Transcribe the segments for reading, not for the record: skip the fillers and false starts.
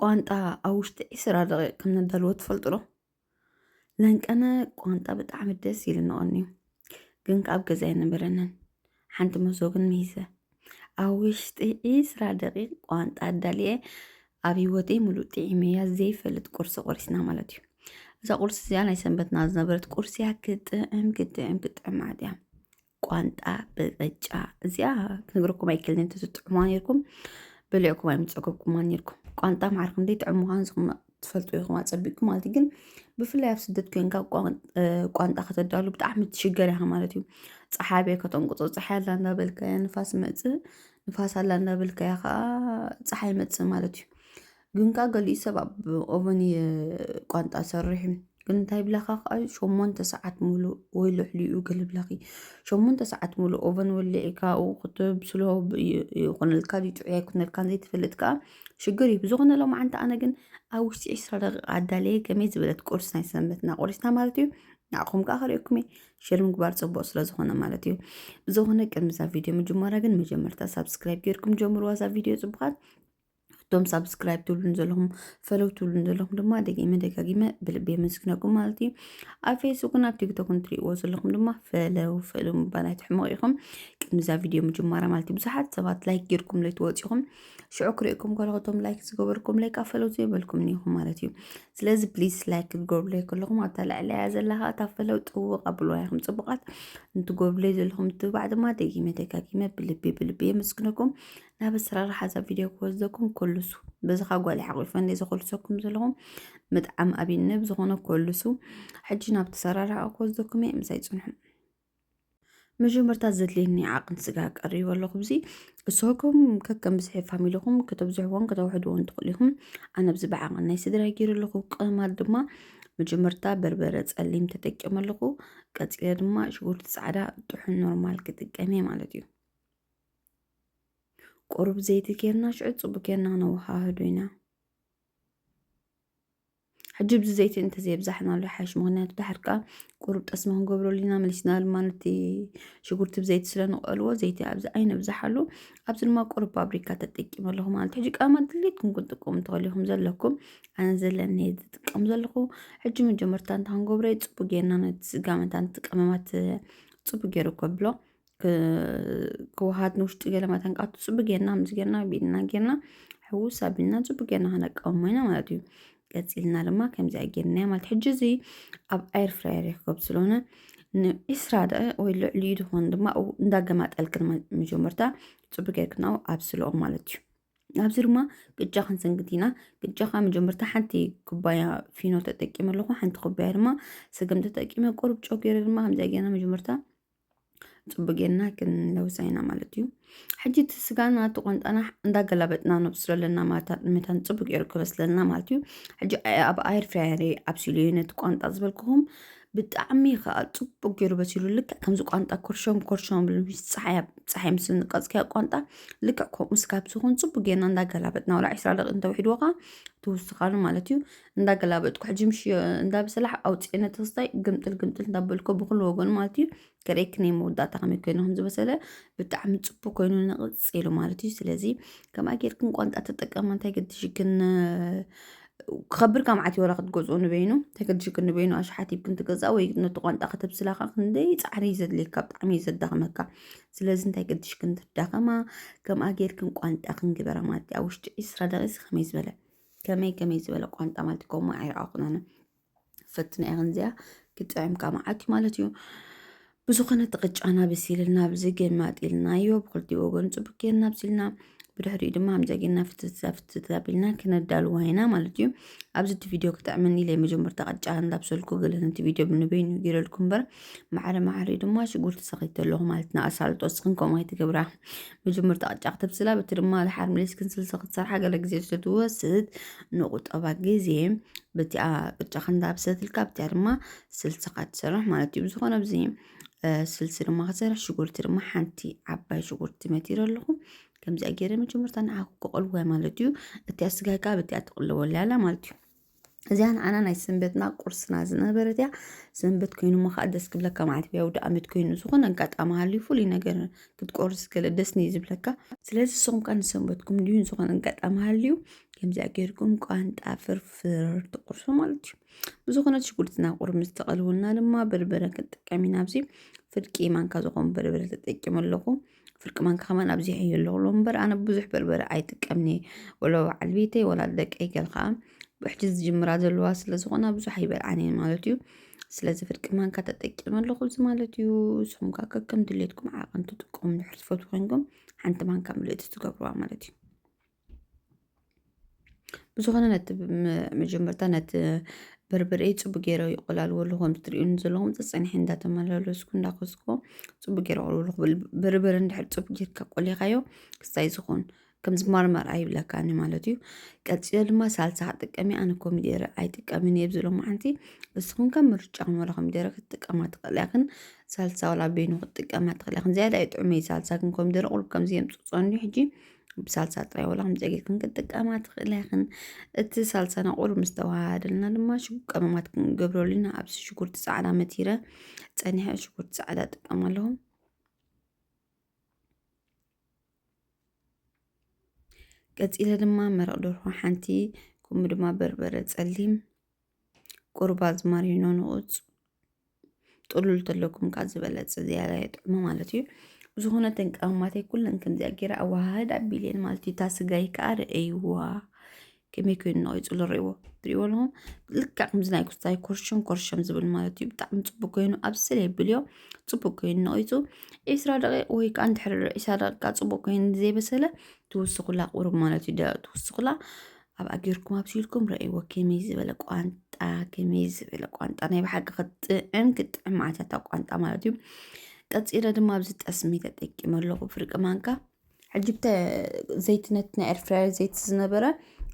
ቋንጣ ኣብ ውሽጢ 20 ደቂቕ ከም ነዳልዎ ትፈልጡ ዶ? ለንቀነ ቋንጣ ብጣዕሚ ደስ ኢሉኒ ቀኒዩ ግን ካብ ገዛ ኣይነበረንን ሓንቲ መሶ ግን ሚሂዘ ኣብ ውሽጢ 20 ደቂቕ ቋንጣ ኣዳልየ ኣብ ሂወተይ ሙሉእ ጥዒመያ ዘይፈልጥ ቁርሲ ቆሪስና ማለት እዩ። እዛ ቁርሲ እዚኣ ናይ ሰንበትና ዝነበረት ቁርሲ እያ ክጥዕም ማለት እያ። ቋንጣ ብቅጫ እዚኣ ክንግረኩም ኣይክእልን እንተትጥዕሙዋ ነይርኩም በሊዕኩም ኣይምፀገብኩማ ነይርኩም። ቋንጣ ማዕርኩም ክንደይ ጥዑም ምዃኑ ትፈልጡ ኢኹም ኣፀቢቅኩም ማለት እዩ። ግን ብፍላይ ኣብ ስደት ኮንካ ቋንጣ ከተዳሉ ብጣዕሚ ትሽገር ኢኻ ማለት እዩ። ፀሓይ በይ ከተንቁፆ ፀሓይ ኣላ እንዳበልካያ ንፋስ መፅእ ንፋስ ኣላ እንዳበልካያ ከዓ ፀሓይ መፅእ ማለት እዩ። ግን ካ ገሊኡ ሰብ ኣብ ኦቨን ቋንጣ ሰርሕ ግን እንታይ ብላካ ከዓ 8 ሰዓት ሙሉእ ወይ ልዕሊኡ ገለ ብላኺ 8 ሰዓት ሙሉእ ኦቨን ወሊዕካ ክትብስሎ ይኹነልካ ጥዑይ ኣይኩነልካን ዘይትፈልጥ ከዓ ሽግር እዩ። ብዝኾነ ሎማዓንቲ ኣነ ግን ኣብ ውሽጢ 20 ደቂቃ ኣዳለየ ከመይ ዝበለት ቁርሲ ናይ ሰንበትና ቆሪስና ማለት እዩ። ንዓኹም ከዓ ክሪአኩም እየ ሸር ምግባር ፅቡቅ ስለዝኾነ ማለት እዩ። ብዝኾነ ቅድሚዛ ቪድዮ ምጅመራ ግን መጀመርታ ሳብስክራይብ ጌርኩም ጀምርዋ እዛ ቪድዮ ፅቡቃት እቶም ሳብስክራይብ ትብሉን ዘለኹም ፈለው ትብሉን ዘለኹም ድማ ደጋጊመ ብልቤ መስግነኩም ማለት እዩ። ኣብ ፌስቡክን ኣብ ቲክቶክን ትሪእዎ ዘለኹም ድማ ፈለው ምባል ኣይትሕመቑ ኢኹም ቅድሚዛ ቪድዮ ምጅማራ ማለት እዩ። ብዙሓት ሰባት ላይክ ጌርኩም ለይትወፂኹም ሽዑ ክሪእኩም ከለኹቶም ላይክ ዝገበርኩም ላይክ ኣፈለው ዘይበልኩም ኒኹም ማለት እዩ። ስለዚ ፕሊዝ ላይክ ክትገብሩለይ ከለኹም ኣብታ ላዕለያ ዘለካ እታ ፈለው ጥውቕ ኣብልዋ ኢኹም ፅቡቃት እንትገብሩለይ ዘለኹም ትባዕ ድማ ደጋጊመ ብልቤ መስግነኩም ናብ ኣሰራርሓ እዛ ቪድዮ ክወስደኩም ኮልሱ በዚ ካ ጓል ሓቂፈ እንደ ዘኮልሰኩም ዘለኹም ምጥዓም ኣብነ ብዝኾነ ኮልሱ ሕጂ ናብ ተሰራርሓ ክወስደኩም እየ ምሳይ ፅንሑ። መጀመርታ ዘድልየኒ ዓቕን ስጋ ቀሪቡ ኣለኹ ብዚ እሶኩም ከከም ብዝሒ ፋሚልኹም ከተብዝሕዎን ከተውሕድዎን ትኽእሉ ኢኹም። ኣነ ብዚ ብዓቕን ናይ ስድራ ገይሩ ኣለኹ። ቅመማት ድማ መጀመርታ በርበረ ፀሊም ተጠቂሙ ኣለኹ። ቀፂለ ድማ ሽጉርቲ ፃዕዳ ጥሑን ኖርማል ክጥቀም እየ ማለት እዩ። ቁሩብ ዘይቲ ጌርና ሽዑ ፅቡቅ ጌርና ክነወሃህዶ ኢና። ሕጂ ብዚ ዘይቲ እንተዘይብዛሕናሉ ሓሽ ምክንያቱ ድሕርካ ቁሩብ ጠስሚ ክንገብረሉ ኢና መሊስና ድማ ነቲ ሽጉርቲ ብዘይቲ ስለንቀልዎ ዘይቲ ኣብዚ ኣይነብዛሓሉ። ኣብዚ ድማ ቁሩብ ፓብሪካ ተጠቂሙ ኣለኹ ማለት ሕጂ ቀመማት ድሌትኩም ክትጥቀሙ ትኽእሉ ኢኹም ዘለኩም ኣነ ዘለኒ ዝጥቀም ዘለኹ። ሕጂ መጀመርታ እንታ ክንገብሮ ፅቡቅ ጌርና ነቲ ስጋ መታንቲ ቀመማት ፅቡቅ ገይሩ ከብሎ ክወሃድ ንውሽጢ ገለማ ተንቃቱ ፅቡቅ ጌርና ምስ ጌርና ብኢድና ጌርና ሕውስ ኣቢልና ፅቡቅ ጌርና ክነቀመሞ ኢና ማለት እዩ። ቀፂልና ድማ ከምዚኣ ጌርና ማለት ሕጂ እዚ ኣብ ኤር ፍራየር ይክከብ ስለሆነ ን20 ደቂቕ ወይ ልዕሊኡ ድኾን ድማ እንዳገማጠልክን መጀመርታ ፅቡቅ ጌርክና ኣብስልኦ ማለት እዩ። ኣብዚ ድማ ቅጫ ክንሰንግት ኢና። ቅጫኻ መጀመርታ ሓንቲ ኩባያ ፊኖ ተጠቂመ ኣለኹ። ሓንቲ ኩባያ ድማ ስገም ተጠቂመ ቁሩብ ጨው ገይረ ድማ ከምዚኣ ጌርና መጀመርታ ፅቡቅ ጌርና ክንለውሳ ኢና ማለት እዩ። ሕጂ እቲ ስጋና እቲ ቋንጣና እንዳገላበጥና ነብስሎ ኣለና መታን ፅቡቅ ጌሩ ክበስለና ማለት እዩ። ሕጂ ኣብ ኤር ፍራየር ኣብሲሉ ነቲ ቋንጣ ዝበልክኹም ብጣዕሚ ከዓ ፅቡቅ ገይሩ በሲሉ ልክዕ ከምዚ ቋንጣ ኮርሾም ፀሓይ ምስ ንቀፅክያ ቋንጣ ልክዕ ከምኡ ስካብ ዝኹን ፅቡቅ ጌርና እንዳገላበጥና ወላ 20 ደቂቕ እንተውሒድዎ ከዓ ትውስኻሉ ማለት እዩ። እንዳገላበጥኩ ሕጂ ምሽ እንዳበሰላሕ ኣውፅአ ነቲ ክስታይ ግምጥል እንዳበልኮ ብኩሉ ወገኑ ማለት እዩ። ከረክነ መወዳእታ ከመይ ኮይኑ ከም ዝበሰለ ብጣዕሚ ፅቡቅ ኮይኑ ንቕፅ ኢሉ ማለት እዩ። ስለዚ ከምኣ ጌርክን ቋንጣ ተጠቀማ እንታይ ገድሽክን ክኸብር ካብ ዓትዮ ወላ ክትገዝኦ ንበይኑ ተገድሽክን ንበይኑ ኣሽሓቲብ ክንትገዛእ ወይ ነቲ ቋንጣ ከተብስላካ ክንደይ ፃዕሪ ዘድልየካ ብጣዕሚ ዘዳኽመካ። ስለዚ እንታይ ገድሽክን ትዳኸማ ከምኣ ጌርክን ቋንጣ ክንግበራ ማለት እዩ። ኣብ ውሽጢ 20 ደቂቕ ከመይ ዝበለ ቋንጣ ማለት እዩ። ከምኡ ኣይረኣኹን ኣነ ፈትና እያ ክንዚኣ ክጥዕምካ መዓት ማለት እዩ። ብዝኾነ ቅጫና በሲልና ብዚ ገማጢልናዮ ብክልቲኡ ወገን ፅቡቅ ጌርና ኣብሲልና ብድሕሪኡ ድማ ከምዚኣ ጌርና ፍትት ኣቢልና ክነዳልዋ ኢና ማለት እዩ። ኣብዚ እቲ ቪድዮ ክጥዕመኒ ኢለ መጀመርታ ቅጫ እንዳብሰልኩ ገለ ነቲ ቪድዮ ብንበይኑ ገይረልኩም እምበር ማዕረ ድማ ሽጉርቲ ሰኺተ ኣለኹ ማለት ንኣሳልጦ እስክን ከምኡ ኣይትገብራ። መጀመርታ ቅጫ ክትብስላ በቲ ድማ ድሓር መሊስክን ስልሲ ክትሰርሓ ገለ ግዜ ስለትወስድ ንቁጠባ ግዜ በቲኣ ቅጫ እንዳብሰልካ በቲኣ ድማ ስልስኻ ትሰርሕ ማለት እዩ። ብዝኾነ ብዚ ስልሲ ድማ ክሰርሕ ሽጉርቲ ድማ ሓንቲ ዓባይ ሽጉርቲ መቲረ ኣለኹ። ከምዚኣ ገይረ መጀመርታ ንዓኹ ክቆልዋ ማለት እዩ። እቲ ኣስጋይካ በቲኣ ትቕልወላ ኣላ ማለት እዩ። እዚኣ ንዓና ናይ ሰንበትና ቁርስና ዝነበረት እያ። ሰንበት ኮይኑ ሞ ከዓ ደስ ክብለካ ማለት እዩ። ውድ ዓመት ኮይኑ ዝኾነ ኣጋጣሚ ሃልዩ ፍሉይ ነገር ክትቆርስ ገለ ደስ ኒ ዝብለካ። ስለዚ ንስኹም ከ ንሰንበትኩም ድዩ ዝኾነ ኣጋጣሚ ሃልዩ ከምዚ ገይርኩም ቋንጣ ፍርፍር ትቁርሱ ማለት እዩ ብዝኾነ ሽጉርትና ቁርምዝ ተቐልውልና ድማ በርበረ ክንጥቀም ኢና ኣብዚ ፍርቂ ማንካ ዝኾን በርበረ ተጠቂሙ ኣለኹ ፍርቂ ማንካ ከመን ኣብዚ ሕዩ ኣለኹ እምበር ኣነ ብዙሕ በርበረ ኣይጥቀምኒ ወላ በዓል ቤተይ ወላ ደቀይ ገል ከዓ ብሕጂ ዝጅምራ ዘለዋ ስለ ዝኾና ብዙሕ ኣይበልዓንን ማለት እዩ ስለዚ ፍርቂ ማንካ ተጠቂሙ ኣለኹ ማለት እዩ ንስኹም ከ ከከም ድሌትኩም ዓቐን ትጥቀሙ ድሕሪ ትፈትዉ ኮይንኩም ሓንቲ ማንካ ምልእቲ ትገብርዋ ማለት እዩ ብዝኾነ ነቲ መጀመርታ ነቲ በርበረ ፅቡቅ ገይረ ይቆላልዎ ኣለኹ ከምቲ ትሪኡኒ ዘለኹም ፀኒሐ እንዳተመላለስኩ እንዳኸስኩ ፅቡቅ ገይረ ቆልዎ በርበረ እንድሕር ፅቡቅ ጌርካ ቆሊኻዮ ክስታይ ዝኹን ከም ዝማርማር ኣይብለካኒ ማለት እዩ ቀፂለ ድማ ሳልሳ ክጥቀሚ ኣነ ኮሚደረ ኣይጥቀምን እየ ብዝሎማዓንቲ ንስኹም ከም ምርጫኹም ወላ ኮሚደረ ክትጥቀማ ትኽእላ ኢኽን ሳልሳ ወላ በይኑ ክትጥቀማ ትኽእላ ኢኽን ዝያዳ ኣይጥዕመይ ሳልሳ ግን ኮሚደረ ቁልብ ከምዚ የምፅፆኒ ሕጂ ብሳልሳ ጥራይ ወላ ከምዚ ጌርክን ክትጥቀማ ትኽእላ ኢኽን እቲ ሳልሳና ቁልብ ምስ ተዋሃደልና ድማ ቀመማት ክንገብረሉ ኢና ኣብዚ ሽጉርቲ ፃዕዳ መቲረ ፀኒሐ ሽጉርቲ ፃዕዳ ጥቀም ኣለኹ ቀፂለ ድማ መረቕ ደርሆ ሓንቲ ከምኡ ድማ በርበረ ፀሊም ቁርባ ዝማሪኖ ንቑፅ ጥሉል ተለኩም ካ ዝበለፀ ዝያዳ የጥዕሞ ማለት እዩ ብዝኾነ ተንቀማማተይ ኩለን ከምዚኣ ገይረ ኣዋሃድ ኣቢልየን ማለት እዩ እታ ስጋይ ከዓ ርአይዋ ከመይ ኮይኑ ነቒፁ ዝርእይዎ ትሪእዎ ኣለኹም ልክዕ ከምዚ ናይ ኩስታይ ኮርሸም ኮርሸም ዝብል ማለት እዩ ብጣዕሚ ፅቡቅ ኮይኑ ኣብስለ የብልዮ ፅቡቅ ኮይኑ ነቒፁ 20 ደቂቕ ወይ ከዓ እንድሕር 20 ደቂቃ ፅቡቅ ኮይኑ ዘይበሰለ ትውስኹላ ቁርብ ማለት እዩ ትውስኹላ ኣብ ኣጌርኩም ኣብሲልኩም ረእይዎ ከመይ ዝበለ ቋንጣ ከመይ ዝበለ ቋንጣ ናይ ብሓቂ ክትጥዕም ማዓትያታ ቋንጣ ማለት እዩ ቀፂለ ድማ ኣብዚ ጠስሚ ተጠቂመ ኣለኹ ፍርቂ ማንካ ሕጂ ዘይቲ ነቲ ናይ ኤርፍራየር ዘይቲ ዝነበረ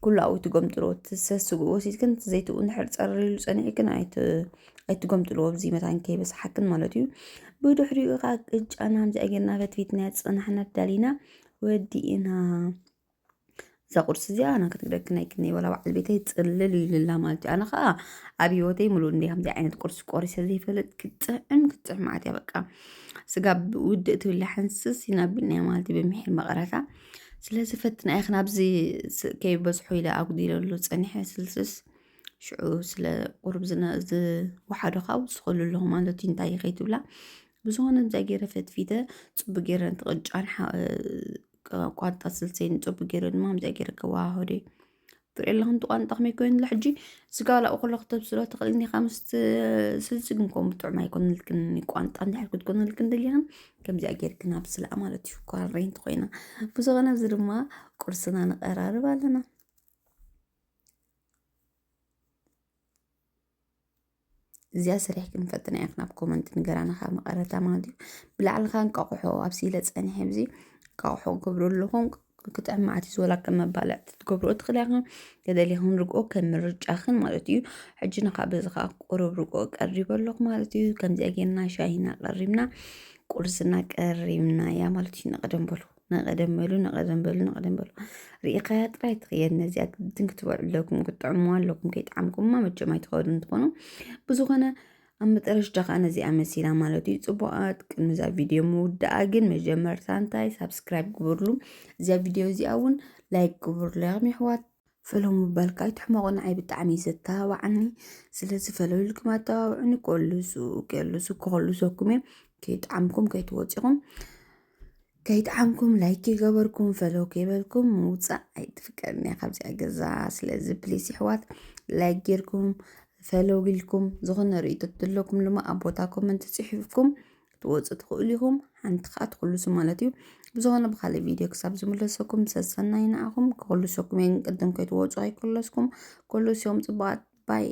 ኩሉ ኣብኡ ትጎምጥልዎ ትሰስጉ ወሲድክን ዘይቲ እንድሕር ፀሪሉ ፀኒዕክን ኣይትጎምጥልዎ ብዚ መታን ከይበስሓክን ማለት እዩ ብድሕሪኡ ከዓ ቅጫና ከምዚኣ ጌርና ፈትፊትና ፀናሕና ዳሊና ወዲእና እዛ ቁርሲ እዚኣ ኣነ ክትግደክን ኣይክኒ ወላ በዓል ቤተይ ፅልል ኢሉላ ማለት እዩ ኣነ ከዓ ኣብ ሂወተይ ሙሉእ እንደ ከምዚ ዓይነት ቁርሲ ቆሪሰ ዘይፈልጥ ክጥዕም ማዓት እያ በቃ ስጋ ውድእ ትብላ ሓንስስ ይናብልናያ ማለት እዩ በሚሕር መቐረታ ስለዚ ፈትና ኢኽን ኣብዚ ከይበዝሖ ኢለ ኣጉዲለሉ ፀኒሐ ስልስስ ሽዑ ስለ ቁርብ ዝወሓዶ ካብ ዝኽእሉ ኣለኹ ማለት እዩ እንታይ ከይትብላ ብዝኾነ ምዛ ገይረ ፈትፊተ ፅቡቅ ገይረ እንትቅጫን ቋንጣ ስልሰይን ፅቡቅ ገይረ ድማ ምዛ ገይረ ከዋህደ ትርኢ ኣለኹም ቋንጣ ከመይ ኮይኑ ሕጂ ስጋ ወላ እኹሎ ክተብስሎ ትኽእልኒ ኢኻ ምስ ስልሲ ግን ከምኡ ጥዑም ኣይኮነልክን ቋንጣ እንድሕር ክትኮነልክን ደሊኽን ከምዚኣ ጌርክና ኣብስላ ማለት እዩ ኳረንቲ ኮይና ብዝኾነ እዚ ድማ ቁርስና ንቐራርብ ኣለና እዚኣ ሰሪሕ ክንፈትና ኢኽና ኣብ ኮመንት ንገራና ካብ መቐረታ ማለት እዩ ብላዕልካ እንቃቑሖ ኣብሲለ ፀኒሐ ብዚ እንቃቑሖ ገብሩ ኣለኹም ክጥዕም ማዓት እዩ ወላ ከም መባልዕ ትገብርኦ ትኽእላ ኢኻ ገደሊኹም ርግኦ ከም ምርጫኽን ማለት እዩ ሕጂ ንካ በዚ ከዓ ቁሩብ ርግኦ ቀሪብ ኣለኹ ማለት እዩ ከምዚኣ ጌርና ሻሂና ቀሪብና ቁርስና ቀሪብና ያ ማለት እዩ ነቐደም በሉ ርኢኻያ ጥራይ ትኽየድና እዚኣ ግድን ክትበልዑ ኣለኩም ክትጥዕምዋ ኣለኩም ከይጣዕምኩምማ መቸም ኣይትኸዱ እንትኾኑ ብዝኾነ ኣብ መጨረሻ ከዓ ነዚኣ መሲላ ማለት እዩ ፅቡቃት ቅድሚዛ ቪድዮ ምውዳኣ ግን መጀመርታ እንታይ ሳብስክራይብ ግብርሉ እዚኣ ቪድዮ እዚኣ እውን ላይክ ግብርሉ ያኹም ኣሕዋት ፈለዉ ምባልካ ኣይትሕመቑ ንዓይ ብጣዕሚ እዩ ዘተባብዓኒ ስለዚ ፈለዉ ኢልኩም ኣተባብዑኒ ክኸልሶኩም እዮም ከይጣዕምኩም ከይትወፂኹም ከይጣዕምኩም ላይክ ይገበርኩም ፈለዉ ከይበልኩም ምውፃእ ኣይትፍቀድኒ ካብዚኣ ገዛ ስለዚ ፕሊስ ኣሕዋት ላይክ ጌርኩም ፈለዉ ኢልኩም ዝኾነ ርእቶ ዘለኩም ድማ ኣብ ቦታ ኮመንት ፅሒፍኩም ትወፅእ ትኽእሉ ኢኹም ሓንቲ ከዓ ትኽልሱ ማለት እዩ ብዝኾነ ብካልእ ቪድዮ ክሳብ ዝምለሰኩም ሰሰናይ ንዓኹም ክኽልሰኩም እየን ቅድም ከይትወፁ ኣይክለስኩም ኩሉ ሲኦም ፅቡቃት ባይ